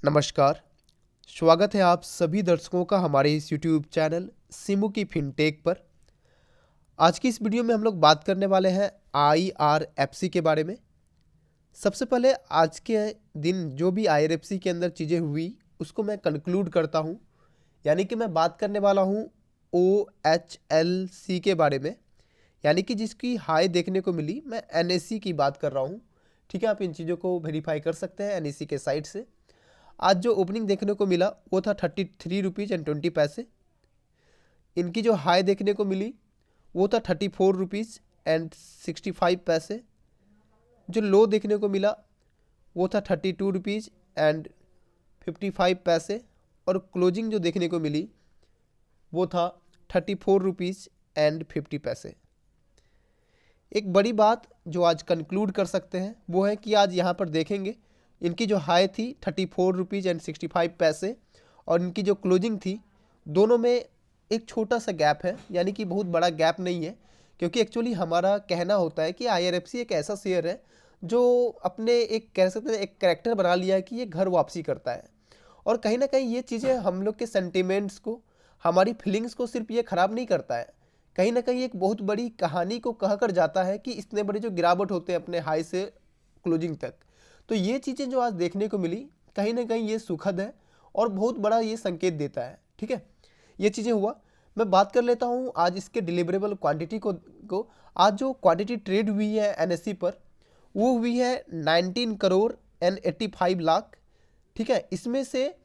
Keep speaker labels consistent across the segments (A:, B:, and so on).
A: नमस्कार। स्वागत है आप सभी दर्शकों का हमारे इस यूट्यूब चैनल सिमू की फिनटेक पर। आज की इस वीडियो में हम लोग बात करने वाले हैं IRFC के बारे में। सबसे पहले आज के दिन जो भी IRFC के अंदर चीज़ें हुई उसको मैं कंक्लूड करता हूं, यानी कि मैं बात करने वाला हूं OHLC के बारे में, यानी कि जिसकी हाई देखने को मिली। मैं NSE की बात कर रहा हूं। ठीक है, आप इन चीज़ों को वेरीफाई कर सकते हैं NSE के साइट से। आज जो ओपनिंग देखने को मिला वो था 33 रुपीज़ एंड 20 पैसे। इनकी जो हाई देखने को मिली वो था 34 रुपीज़ एंड 65 पैसे। जो लो देखने को मिला वो था 32 रुपीज़ एंड 55 पैसे। और क्लोजिंग जो देखने को मिली वो था 34 रुपीज़ एंड 50 पैसे। एक बड़ी बात जो आज कंक्लूड कर सकते हैं वो है कि आज यहाँ पर देखेंगे इनकी जो हाई थी 34 रुपीज़ एंड 65 पैसे और इनकी जो क्लोजिंग थी, दोनों में एक छोटा सा गैप है, यानी कि बहुत बड़ा गैप नहीं है। क्योंकि एक्चुअली हमारा कहना होता है कि IRFC एक ऐसा शेयर है जो अपने एक कह सकते हैं एक कैरेक्टर बना लिया है कि ये घर वापसी करता है। और कहीं ना कहीं ये चीज़ें हम लोग के सेंटिमेंट्स को, हमारी फीलिंग्स को सिर्फ ये ख़राब नहीं करता है, कहीं ना कहीं एक बहुत बड़ी कहानी को कह कर जाता है कि इतने बड़े जो गिरावट होते हैं अपने हाई से क्लोजिंग तक। तो ये चीज़ें जो आज देखने को मिली कहीं ना कहीं ये सुखद है और बहुत बड़ा ये संकेत देता है। ठीक है, ये चीज़ें हुआ। मैं बात कर लेता हूँ आज इसके डिलीवरेबल क्वांटिटी को। आज जो क्वांटिटी ट्रेड हुई है NSE पर वो हुई है 19 करोड़ एंड 85 लाख। ठीक है, इसमें से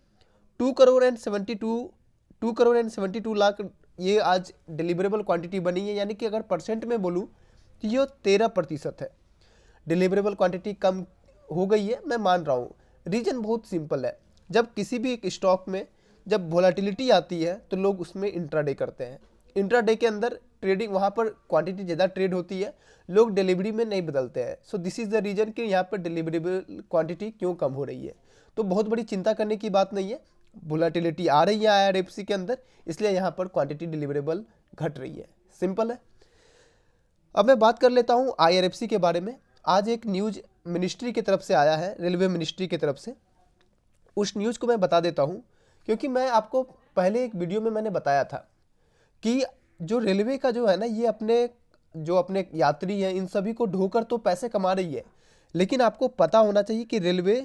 A: 2 करोड़ एंड 72 लाख ये आज डिलीवरेबल क्वांटिटी बनी है, यानी कि अगर परसेंट में बोलूँ तो ये 13% है। डिलीवरेबल क्वांटिटी कम हो गई है, मैं मान रहा हूँ। रीज़न बहुत सिंपल है, जब किसी भी एक स्टॉक में जब वोलेटिलिटी आती है तो लोग उसमें इंट्राडे करते हैं। इंट्राडे के अंदर ट्रेडिंग, वहाँ पर क्वांटिटी ज़्यादा ट्रेड होती है, लोग डिलीवरी में नहीं बदलते हैं। So this is the reason कि यहाँ पर डिलीवरेबल क्वांटिटी क्यों कम हो रही है। तो बहुत बड़ी चिंता करने की बात नहीं है, वोलेटिलिटी आ रही है IRFC के अंदर, इसलिए यहाँ पर क्वांटिटी डिलीवरेबल घट रही है। सिंपल है। अब मैं बात कर लेता हूँ IRFC के बारे में। आज एक न्यूज़ मिनिस्ट्री की तरफ से आया है, रेलवे मिनिस्ट्री की तरफ से। उस न्यूज़ को मैं बता देता हूँ, क्योंकि मैं आपको पहले एक वीडियो में मैंने बताया था कि जो रेलवे का जो है ना, ये अपने यात्री हैं इन सभी को ढोकर तो पैसे कमा रही है, लेकिन आपको पता होना चाहिए कि रेलवे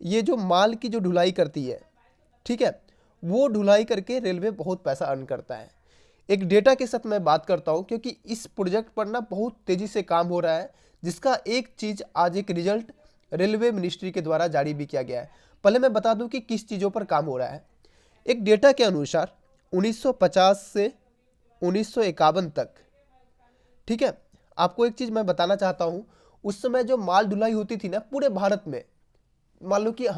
A: ये जो माल की जो ढुलाई करती है, ठीक है, वो ढुलाई करके रेलवे बहुत पैसा अर्न करता है। एक डेटा के साथ मैं बात करता हूँ, क्योंकि इस प्रोजेक्ट पर ना बहुत तेज़ी से काम हो रहा है, जिसका एक चीज़ आज एक रिजल्ट रेलवे मिनिस्ट्री के द्वारा जारी भी किया गया है। पहले मैं बता दूं कि किस चीज़ों पर काम हो रहा है। एक डेटा के अनुसार 1950 से 1951 तक, ठीक है, आपको एक चीज़ मैं बताना चाहता हूँ। उस समय जो माल ढुलाई होती थी ना पूरे भारत में, मान लो कि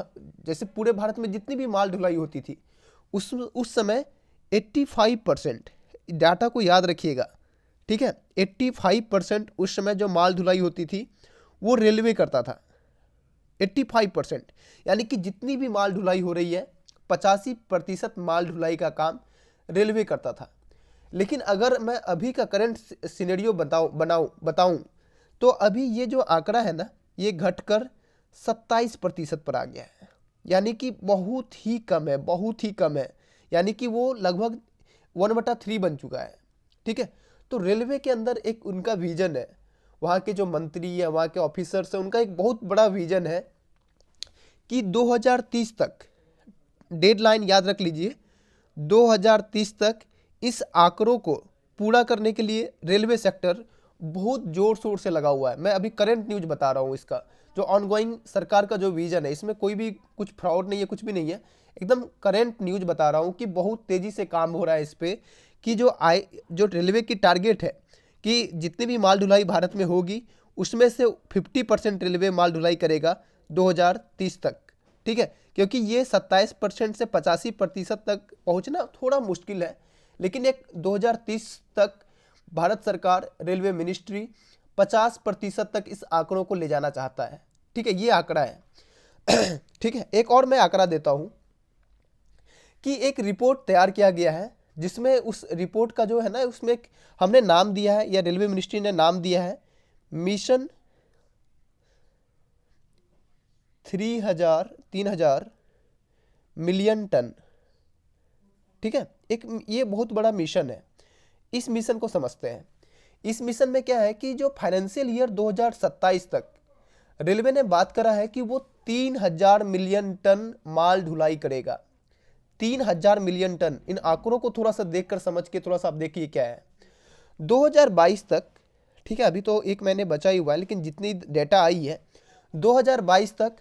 A: जैसे पूरे भारत में जितनी भी माल ढुलाई होती थी उस समय 85%, डाटा को याद रखिएगा, ठीक है, 85% उस समय जो माल ढुलाई होती थी वो रेलवे करता था। 85%, यानी कि जितनी भी माल ढुलाई हो रही है 85% माल ढुलाई का काम रेलवे करता था। लेकिन अगर मैं अभी का करंट सिनेरियो बताऊं तो अभी ये जो आंकड़ा है ना, ये घटकर 27% पर आ गया है, यानी कि बहुत ही कम है, बहुत ही कम है, यानी कि वो लगभग 1/3 बन चुका है। ठीक है, तो रेलवे के अंदर एक उनका विजन है, वहाँ के जो मंत्री या वहाँ के ऑफिसर्स हैं, उनका एक बहुत बड़ा विजन है कि 2030 तक, डेडलाइन याद रख लीजिए, 2030 तक इस आंकड़ों को पूरा करने के लिए रेलवे सेक्टर बहुत जोर शोर से लगा हुआ है। मैं अभी करंट न्यूज़ बता रहा हूँ, इसका जो ऑनगोइंग सरकार का जो विजन है, इसमें कोई भी कुछ फ्रॉड नहीं है, कुछ भी नहीं है, एकदम करंट न्यूज़ बता रहा हूँ कि बहुत तेज़ी से काम हो रहा है इस पर कि जो रेलवे की टारगेट है कि जितनी भी माल ढुलाई भारत में होगी उसमें से 50% रेलवे माल ढुलाई करेगा 2030 तक। ठीक है, क्योंकि ये 27% से 85% तक पहुंचना थोड़ा मुश्किल है, लेकिन एक 2030 तक भारत सरकार, रेलवे मिनिस्ट्री 50% तक इस आंकड़ों को ले जाना चाहता है। ठीक है, ये आंकड़ा है। ठीक है, एक और मैं आंकड़ा देता हूं कि एक रिपोर्ट तैयार किया गया है, जिसमें उस रिपोर्ट का जो है ना, उसमें हमने नाम दिया है, या रेलवे मिनिस्ट्री ने नाम दिया है, मिशन 3,000 मिलियन टन। ठीक है, एक ये बहुत बड़ा मिशन है। इस मिशन को समझते हैं। इस मिशन में क्या है कि जो फाइनेंशियल ईयर 2027 तक रेलवे ने बात करा है कि वो 3,000 मिलियन टन माल ढुलाई करेगा। 3,000 मिलियन टन। इन आंकड़ों को थोड़ा सा देखकर समझ के थोड़ा सा आप देखिए क्या है। 2022 तक, ठीक है, अभी तो एक महीने बचा ही हुआ है, लेकिन जितनी डेटा आई है 2022 तक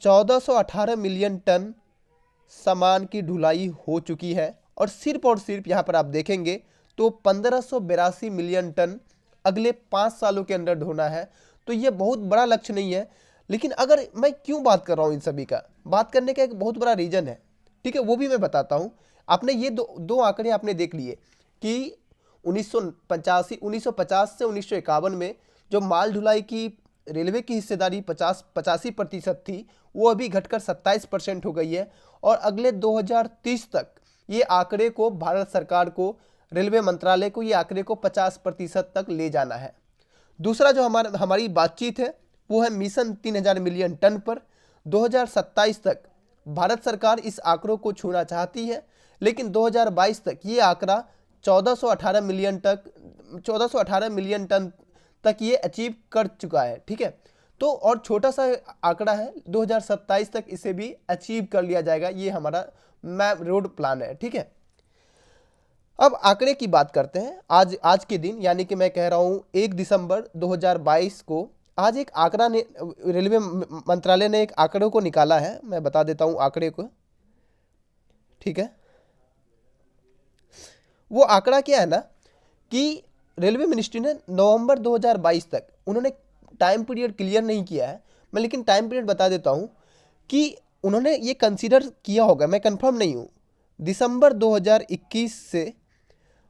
A: 1418 मिलियन टन सामान की ढुलाई हो चुकी है। और सिर्फ यहाँ पर आप देखेंगे तो 1582 मिलियन टन अगले 5 सालों के अंदर ढोना है। तो ये बहुत बड़ा लक्ष्य नहीं है, लेकिन अगर मैं क्यों बात कर रहा हूँ इन सभी का, बात करने का एक बहुत बड़ा रीजन है। ठीक है, वो भी मैं बताता हूँ। आपने ये दो आंकड़े आपने देख लिए कि 1950 से 1951 में जो माल ढुलाई की रेलवे की हिस्सेदारी 85% थी, वो अभी घटकर 27% हो गई है। और अगले 2030 तक ये आंकड़े को भारत सरकार को, रेलवे मंत्रालय को ये आंकड़े को 50% तक ले जाना है। दूसरा जो हमारी बातचीत है वो है मिशन 3,000 मिलियन टन पर। 2027 तक भारत सरकार इस आंकड़ों को छूना चाहती है, लेकिन 2022 तक ये आंकड़ा 1418 मिलियन टन तक ये अचीव कर चुका है। ठीक है, तो और छोटा सा आंकड़ा है, 2027 तक इसे भी अचीव कर लिया जाएगा। ये हमारा मैप रोड प्लान है। ठीक है, अब आंकड़े की बात करते हैं। आज के दिन, यानी कि मैं कह रहा हूँ 1 दिसंबर 2022 को, आज एक आंकड़ा ने, रेलवे मंत्रालय ने एक आंकड़ों को निकाला है। मैं बता देता हूँ आंकड़े को। ठीक है, वो आंकड़ा क्या है ना कि रेलवे मिनिस्ट्री ने नवंबर 2022 तक, उन्होंने टाइम पीरियड क्लियर नहीं किया है, मैं लेकिन टाइम पीरियड बता देता हूँ कि उन्होंने ये कंसीडर किया होगा, मैं कंफर्म नहीं हूँ, दिसंबर 2021 से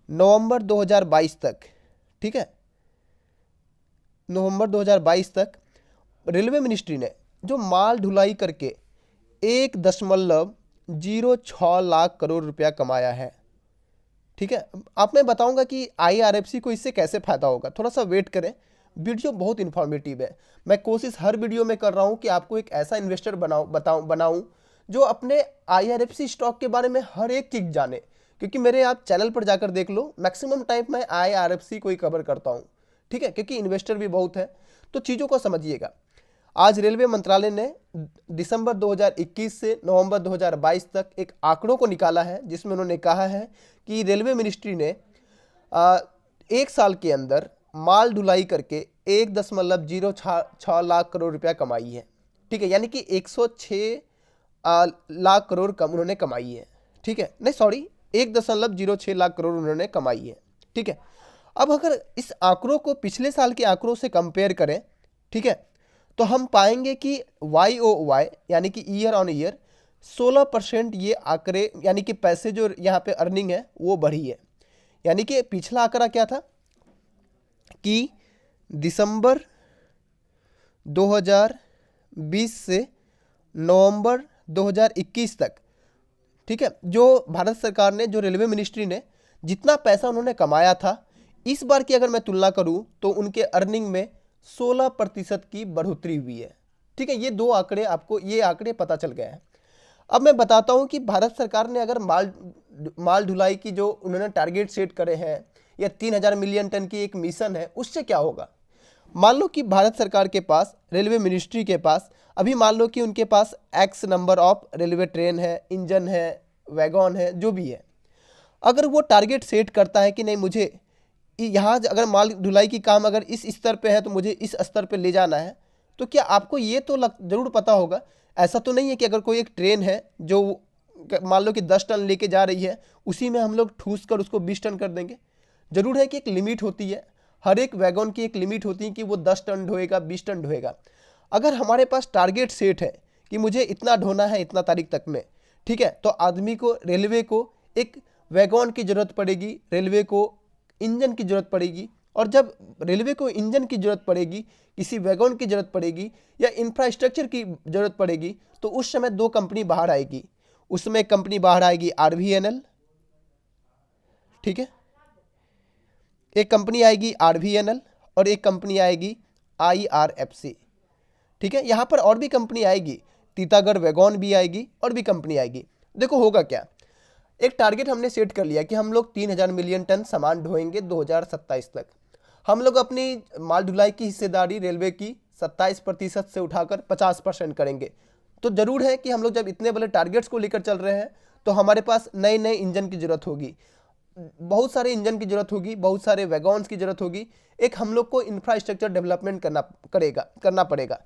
A: नवंबर 2022 तक। ठीक है, नवंबर 2022 तक रेलवे मिनिस्ट्री ने जो माल ढुलाई करके 1.06 लाख करोड़ रुपया कमाया है। ठीक है, आप मैं बताऊंगा कि IRFC को इससे कैसे फ़ायदा होगा, थोड़ा सा वेट करें। वीडियो बहुत इन्फॉर्मेटिव है। मैं कोशिश हर वीडियो में कर रहा हूं कि आपको एक ऐसा इन्वेस्टर बनाऊं जो अपने IRFC स्टॉक के बारे में हर एक चीज़ जाने, क्योंकि मेरे आप चैनल पर जाकर देख लो, मैक्सिमम टाइम मैं IRFC को ही कवर करता हूँ। ठीक है, क्योंकि इन्वेस्टर भी बहुत है, तो चीज़ों को समझिएगा। आज रेलवे मंत्रालय ने दिसंबर 2021 से नवंबर 2022 तक एक आंकड़ों को निकाला है, जिसमें उन्होंने कहा है कि रेलवे मिनिस्ट्री ने एक साल के अंदर माल ढुलाई करके 1.06 लाख करोड़ रुपया कमाई है। ठीक है, यानी कि 106 लाख करोड़ कम उन्होंने कमाई है। ठीक है, नहीं सॉरी, 1.06 लाख करोड़ उन्होंने कमाई है। ठीक है, अब अगर इस आंकड़ों को पिछले साल के आंकड़ों से कंपेयर करें, ठीक है, तो हम पाएंगे कि YoY यानी कि ईयर ऑन ईयर 16% ये आंकड़े, यानी कि पैसे जो यहाँ पे अर्निंग है वो बढ़ी है। यानी कि पिछला आंकड़ा क्या था कि दिसंबर 2020 से नवंबर 2021 तक, ठीक है, जो भारत सरकार ने, जो रेलवे मिनिस्ट्री ने जितना पैसा उन्होंने कमाया था, इस बार की अगर मैं तुलना करूं तो उनके अर्निंग में 16% की बढ़ोतरी हुई है। ठीक है, ये दो आंकड़े आपको, ये आंकड़े पता चल गए हैं। अब मैं बताता हूं कि भारत सरकार ने अगर माल ढुलाई की जो उन्होंने टारगेट सेट करे हैं, या 3,000 मिलियन टन की एक मिशन है, उससे क्या होगा। मान लो कि भारत सरकार के पास, रेलवे मिनिस्ट्री के पास, अभी मान लो कि उनके पास X number of railway train है, इंजन है, वैगन है, जो भी है। अगर वो टारगेट सेट करता है कि नहीं, मुझे यहाँ अगर माल ढुलाई की काम अगर इस स्तर पे है तो मुझे इस स्तर पे ले जाना है, तो क्या आपको ये तो ज़रूर पता होगा, ऐसा तो नहीं है कि अगर कोई एक ट्रेन है जो मान लो कि 10 टन लेके जा रही है, उसी में हम लोग ठूस कर उसको 20 टन कर देंगे। ज़रूर है कि एक लिमिट होती है, हर एक वैगन की एक लिमिट होती है कि वो 10 टन ढोएगा, 20 टन ढोएगा। अगर हमारे पास टारगेट सेट है कि मुझे इतना ढोना है इतना तारीख तक में, ठीक है, तो आदमी को, रेलवे को एक वैगन की ज़रूरत पड़ेगी, रेलवे को इंजन की ज़रूरत पड़ेगी। और जब रेलवे को इंजन की ज़रूरत पड़ेगी, किसी वैगन की ज़रूरत पड़ेगी, या इंफ्रास्ट्रक्चर की ज़रूरत पड़ेगी, तो उस समय दो कंपनी बाहर आएगी। उसमें एक कंपनी बाहर आएगी RVNL, ठीक है, एक कंपनी आएगी RVNL और एक कंपनी आएगी IRFC। ठीक है, यहाँ पर और भी कंपनी आएगी, तीतागढ़ वैगॉन भी आएगी और भी कंपनी आएगी। देखो होगा क्या, एक टारगेट हमने सेट कर लिया कि हम लोग 3000 मिलियन टन सामान ढोएंगे 2027 तक। हम लोग अपनी माल ढुलाई की हिस्सेदारी रेलवे की 27% से उठाकर 50% करेंगे। तो जरूर है कि हम लोग जब इतने बड़े टारगेट्स को लेकर चल रहे हैं तो हमारे पास नए नए इंजन की जरूरत होगी, बहुत सारे इंजन की जरूरत होगी, बहुत सारे वैगॉन्स की जरूरत होगी। एक हम लोग को इंफ्रास्ट्रक्चर डेवलपमेंट करना पड़ेगा।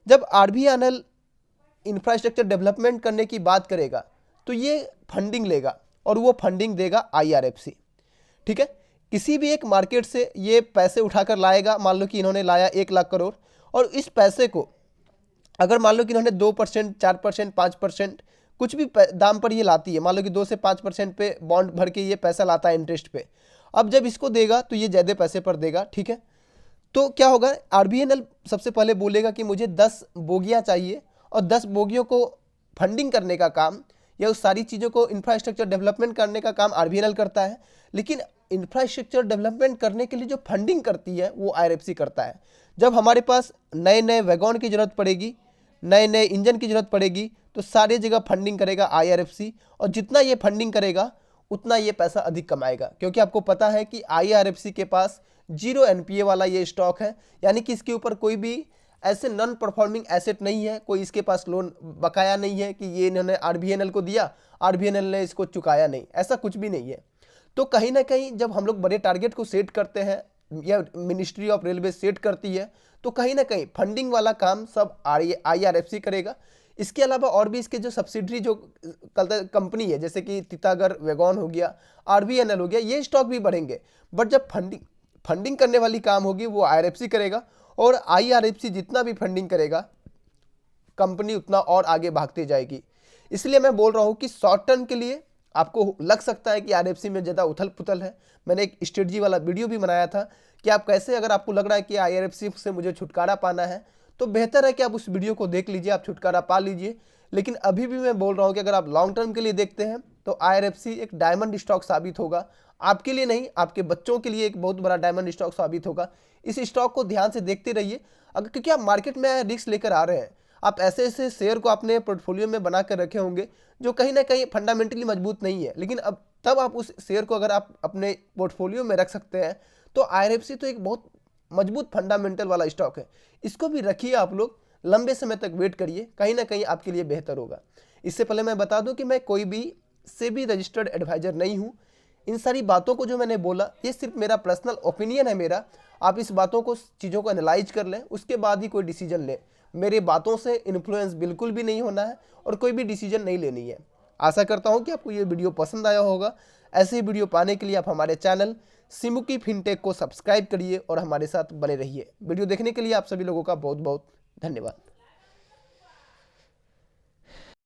A: जब आरबीएनएल इंफ्रास्ट्रक्चर डेवलपमेंट करने की बात करेगा तो ये फंडिंग लेगा और वो फंडिंग देगा आईआरएफसी। ठीक है, किसी भी एक मार्केट से ये पैसे उठाकर लाएगा। मान लो कि इन्होंने लाया 1 लाख करोड़ और इस पैसे को अगर मान लो कि इन्होंने 2%, 4%, 5% कुछ भी दाम पर ये लाती है, मान लो कि 2 से 5% पे बॉन्ड भर के ये पैसा लाता है इंटरेस्ट पे। अब जब इसको देगा तो ये ज़्यादा पैसे पर देगा। ठीक है, तो क्या होगा, आरबीएनएल सबसे पहले बोलेगा कि मुझे 10 बोगियाँ चाहिए और 10 बोगियों को फंडिंग करने का काम या उस सारी चीज़ों को इंफ्रास्ट्रक्चर डेवलपमेंट करने का काम आरबीएनएल करता है। लेकिन इंफ्रास्ट्रक्चर डेवलपमेंट करने के लिए जो फंडिंग करती है वो आईआरएफसी करता है। जब हमारे पास नए नए वैगॉन की ज़रूरत पड़ेगी, नए नए इंजन की ज़रूरत पड़ेगी तो सारी जगह फंडिंग करेगा आईआरएफसी, और जितना ये फंडिंग करेगा उतना ये पैसा अधिक कमाएगा। क्योंकि आपको पता है कि आईआरएफसी के पास 0 एनपीए वाला ये स्टॉक है, यानी कि इसके ऊपर कोई भी ऐसे नॉन परफॉर्मिंग एसेट नहीं है, कोई इसके पास लोन बकाया नहीं है कि ये इन्होंने आरबीएनएल को दिया, आरबीएनएल ने इसको चुकाया नहीं, ऐसा कुछ भी नहीं है। तो कहीं ना कहीं जब हम लोग बड़े टारगेट को सेट करते हैं या मिनिस्ट्री ऑफ रेलवे सेट करती है तो कहीं ना कहीं फंडिंग वाला काम सब आईआरएफसी करेगा। इसके अलावा और भी इसके जो सब्सिडरी जो कंपनी है जैसे कि तीतागढ़ वैगॉन हो गया, आरबीएनएल हो गया, ये स्टॉक भी बढ़ेंगे। बट जब फंडिंग करने वाली काम होगी वो आईआरएफसी करेगा, और आईआरएफसी जितना भी फंडिंग करेगा कंपनी उतना और आगे भागती जाएगी। इसलिए मैं बोल रहा हूँ कि शॉर्ट टर्म के लिए आपको लग सकता है कि आईआरएफसी में ज़्यादा उथल पुथल है। मैंने एक स्ट्रेटजी वाला वीडियो भी बनाया था कि आप कैसे, अगर आपको लग रहा है कि आईआरएफसी से मुझे छुटकारा पाना है तो बेहतर है कि आप उस वीडियो को देख लीजिए, आप छुटकारा पा लीजिए। लेकिन अभी भी मैं बोल रहा हूँ कि अगर आप लॉन्ग टर्म के लिए देखते हैं तो आईआरएफसी एक डायमंड स्टॉक साबित होगा। आपके लिए नहीं, आपके बच्चों के लिए एक बहुत बड़ा डायमंड स्टॉक साबित होगा। इस स्टॉक को ध्यान से देखते रहिए। अगर क्योंकि आप मार्केट में रिस्क लेकर आ रहे हैं, आप ऐसे ऐसे शेयर को अपने पोर्टफोलियो में बना कर रखे होंगे जो कहीं ना कहीं फंडामेंटली मजबूत नहीं है, लेकिन अब तब आप उस शेयर को अगर आप अपने पोर्टफोलियो में रख सकते हैं तो आईआरएफसी तो एक बहुत मजबूत फंडामेंटल वाला स्टॉक है। इसको भी रखिए, आप लोग लंबे समय तक वेट करिए, कहीं ना कहीं आपके लिए बेहतर होगा। इससे पहले मैं बता दूं कि मैं कोई भी सेबी रजिस्टर्ड एडवाइजर नहीं हूं। इन सारी बातों को जो मैंने बोला ये सिर्फ मेरा पर्सनल ओपिनियन है मेरा। आप इस बातों को, चीज़ों को एनालाइज कर लें, उसके बाद ही कोई डिसीजन लें। मेरे बातों से इन्फ्लुएंस बिल्कुल भी नहीं होना है और कोई भी डिसीजन नहीं लेनी है। आशा करता हूं कि आपको ये वीडियो पसंद आया होगा। ऐसे ही वीडियो पाने के लिए आप हमारे चैनल सिमुकी फिनटेक को सब्सक्राइब करिए और हमारे साथ बने रहिए। वीडियो देखने के लिए आप सभी लोगों का बहुत बहुत धन्यवाद।